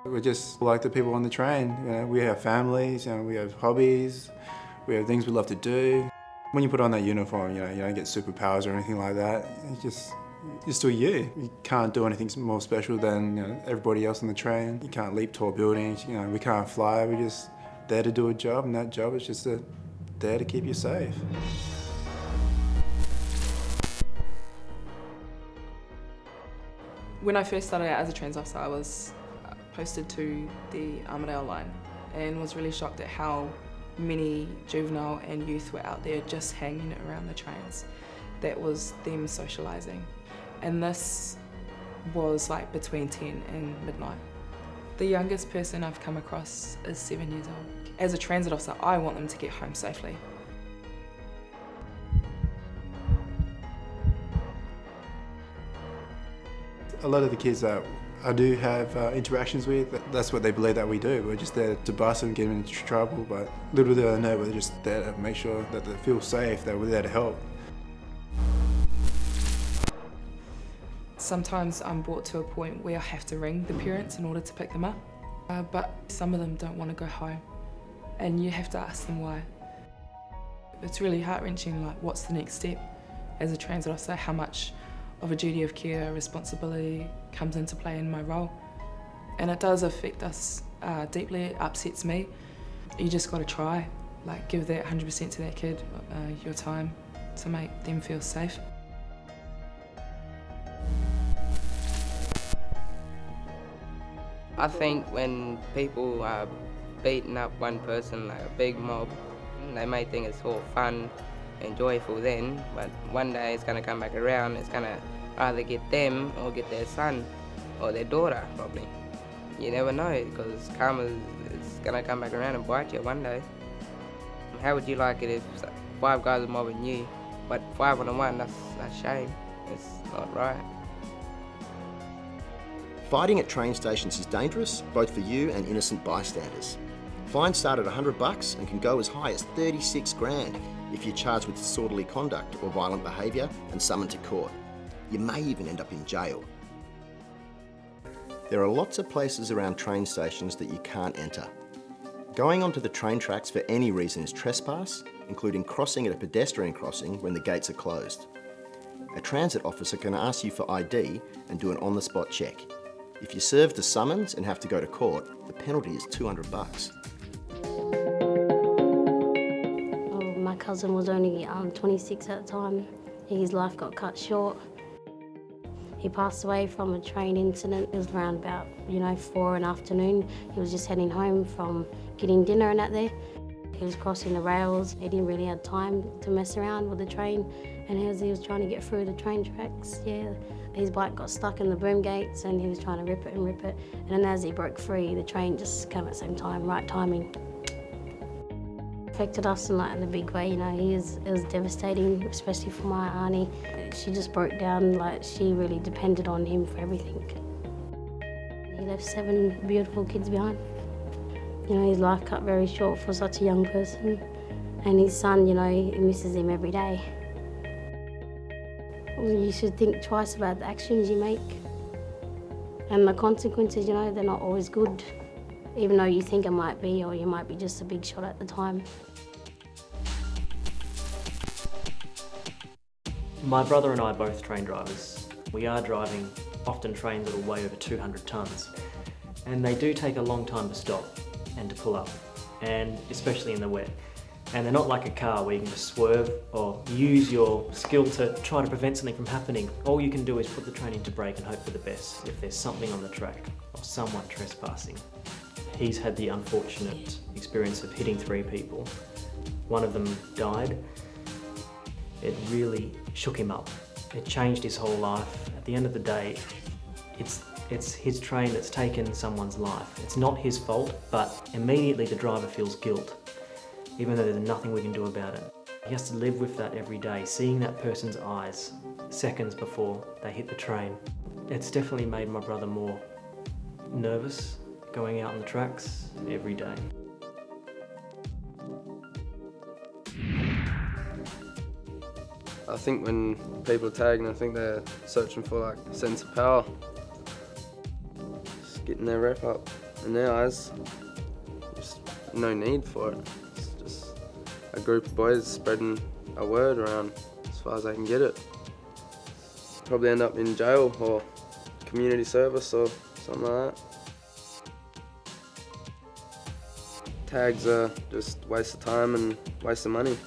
We're just like the people on the train. You know, we have families, you know, we have hobbies, we have things we love to do. When you put on that uniform, you don't get superpowers or anything like that. You're still you. You can't do anything more special than everybody else on the train. You can't leap tall buildings. We can't fly. We're just there to do a job, and that job is just there to keep you safe. When I first started out as a trans officer, I was posted to the Armidale line and was really shocked at how many juvenile and youth were out there just hanging around the trains. That was them socialising. And this was like between 10 and midnight. The youngest person I've come across is 7 years old. As a transit officer, I want them to get home safely. A lot of the kids that I do have interactions with, that's what they believe that we do. We're just there to bust them, get them into trouble, but little do they know we're just there to make sure that they feel safe, that we're there to help. Sometimes I'm brought to a point where I have to ring the parents in order to pick them up, but some of them don't want to go home, and you have to ask them why. It's really heart-wrenching, like what's the next step as a transit officer, how much of a duty of care, responsibility comes into play in my role. And it does affect us deeply, it upsets me. You just got to try, like give that 100% to that kid, your time, to make them feel safe. I think when people are beating up one person like a big mob, they may think it's all fun and joyful then, but one day it's going to come back around, it's going to either get them or get their son or their daughter probably. You never know, because karma is going to come back around and bite you one day. How would you like it if 5 guys are mobbing you, but 5 on 1, that's a shame, it's not right. Fighting at train stations is dangerous, both for you and innocent bystanders. Fines start at $100 and can go as high as 36 grand if you're charged with disorderly conduct or violent behaviour and summoned to court. You may even end up in jail. There are lots of places around train stations that you can't enter. Going onto the train tracks for any reason is trespass, including crossing at a pedestrian crossing when the gates are closed. A transit officer can ask you for ID and do an on-the-spot check. If you serve the summons and have to go to court, the penalty is $200. My cousin was only 26 at the time. His life got cut short. He passed away from a train incident. It was around about 4 in the afternoon. He was just heading home from getting dinner and that there. He was crossing the rails. He didn't really have time to mess around with the train, and as he was trying to get through the train tracks, his bike got stuck in the boom gates and he was trying to rip it, and then as he broke free, the train just came at the same time, right timing. Affected us in a big way, it was devastating, especially for my auntie. She just broke down, she really depended on him for everything. He left 7 beautiful kids behind. His life cut very short for such a young person, and his son, he misses him every day. You should think twice about the actions you make, and the consequences, they're not always good, even though you think it might be, or you might be just a big shot at the time. My brother and I are both train drivers. We are driving often trains that will weigh over 200 tonnes, and they do take a long time to stop and to pull up, and especially in the wet. And they're not like a car where you can just swerve or use your skill to try to prevent something from happening. All you can do is put the train into brake and hope for the best if there's something on the track or someone trespassing. He's had the unfortunate experience of hitting 3 people. One of them died. It really shook him up. It changed his whole life. At the end of the day, It's his train that's taken someone's life. It's not his fault, but immediately the driver feels guilt, even though there's nothing we can do about it. He has to live with that every day, seeing that person's eyes seconds before they hit the train. It's definitely made my brother more nervous going out on the tracks every day. I think when people are tagging, I think they're searching for like a sense of power. Just getting their rep up. In their eyes, just no need for it. It's just a group of boys spreading a word around as far as they can get it. Probably end up in jail or community service or something like that. Tags are just waste of time and waste of money.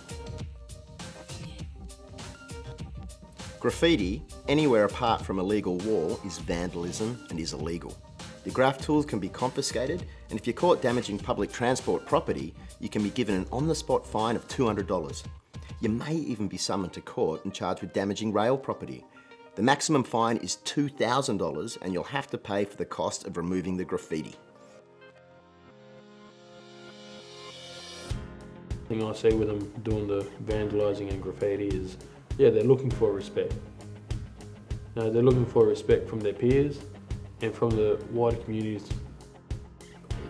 Graffiti, anywhere apart from a legal wall, is vandalism and is illegal. Your graph tools can be confiscated, and if you're caught damaging public transport property, you can be given an on-the-spot fine of $200. You may even be summoned to court and charged with damaging rail property. The maximum fine is $2,000, and you'll have to pay for the cost of removing the graffiti. The thing I see with them doing the vandalising and graffiti is, yeah, they're looking for respect. No, they're looking for respect from their peers and from the wider communities.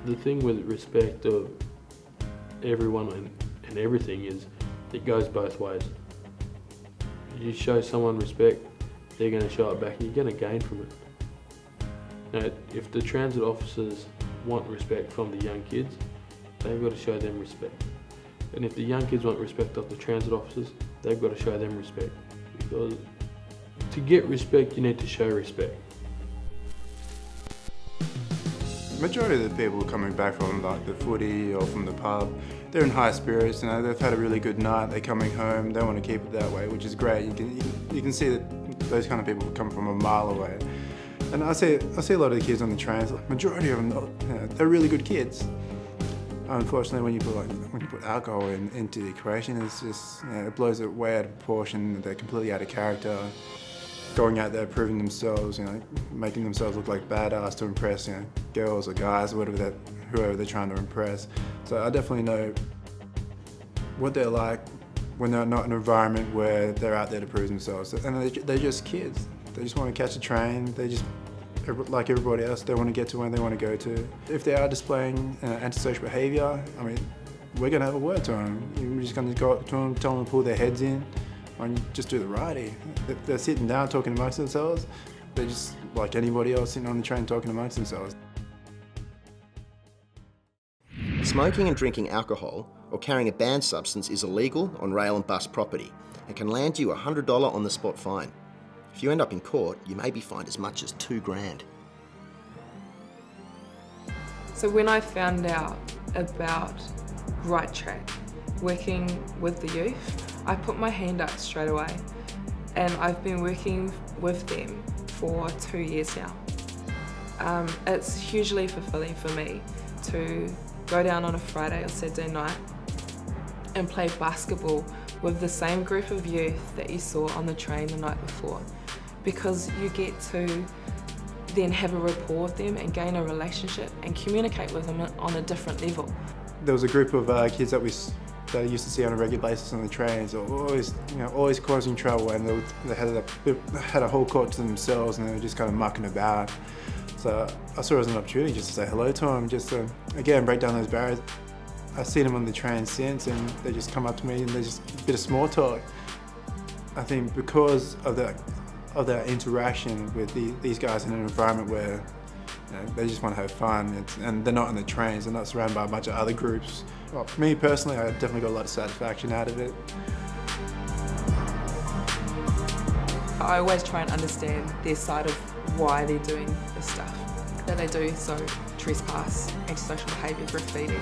The thing with respect of everyone and everything is it goes both ways. You show someone respect, they're going to show it back and you're going to gain from it. Now, if the transit officers want respect from the young kids, they've got to show them respect. And if the young kids want respect of the transit officers, they've got to show them respect. Because to get respect, you need to show respect. Majority of the people coming back from like the footy or from the pub, they're in high spirits. You know, they've had a really good night. They're coming home. They want to keep it that way, which is great. You can see that those kind of people come from a mile away. And I see a lot of the kids on the trains. Majority of them, you know, they're really good kids. Unfortunately, when you put alcohol into the equation, it's just, you know, it blows it way out of proportion. They're completely out of character, going out there proving themselves, you know, making themselves look like badass to impress, you know, girls or guys or whoever they're trying to impress. So I definitely know what they're like when they're not in an environment where they're out there to prove themselves. And they're just kids. They just want to catch a train. They just, like everybody else, they want to get to where they want to go to. If they are displaying antisocial behaviour, I mean, we're going to have a word to them. We're just going to go up to them, tell them to pull their heads in, and just do the righty. If they're sitting down talking amongst themselves, they're just like anybody else sitting on the train talking amongst themselves. Smoking and drinking alcohol or carrying a banned substance is illegal on rail and bus property and can land you a $100 on-the-spot fine. If you end up in court, you may be fined as much as $2 grand. So when I found out about Right Track, working with the youth, I put my hand up straight away, and I've been working with them for 2 years now. It's hugely fulfilling for me to go down on a Friday or Saturday night and play basketball with the same group of youth that you saw on the train the night before, because you get to then have a rapport with them and gain a relationship and communicate with them on a different level. There was a group of kids that I used to see on a regular basis on the trains, always causing trouble, and they had a whole court to themselves, and they were just kind of mucking about. So I saw it as an opportunity just to say hello to them, just to again break down those barriers. I've seen them on the train since, and they just come up to me and they just a bit of small talk. I think because of that interaction with these guys in an environment where, you know, they just want to have fun, and they're not on the trains, they're not surrounded by a bunch of other groups. Well, for me personally, I definitely got a lot of satisfaction out of it. I always try and understand their side of why they're doing the stuff that they do, so trespass, antisocial behaviour, graffiti.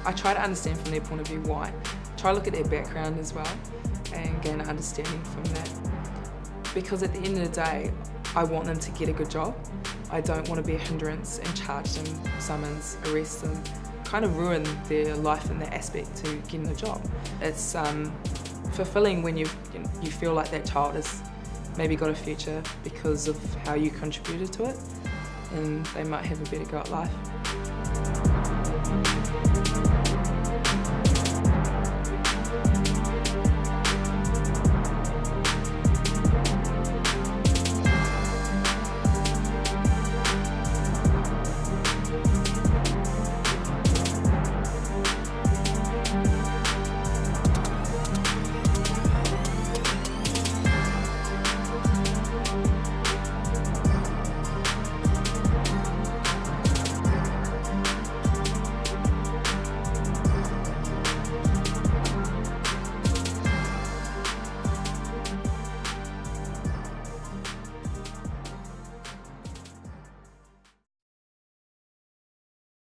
I try to understand from their point of view why. Try to look at their background as well and gain an understanding from that. Because at the end of the day, I want them to get a good job. I don't want to be a hindrance and charge them summons, arrest them, kind of ruin their life in that aspect to getting a job. It's fulfilling when you feel like that child has maybe got a future because of how you contributed to it. and they might have a better go at life.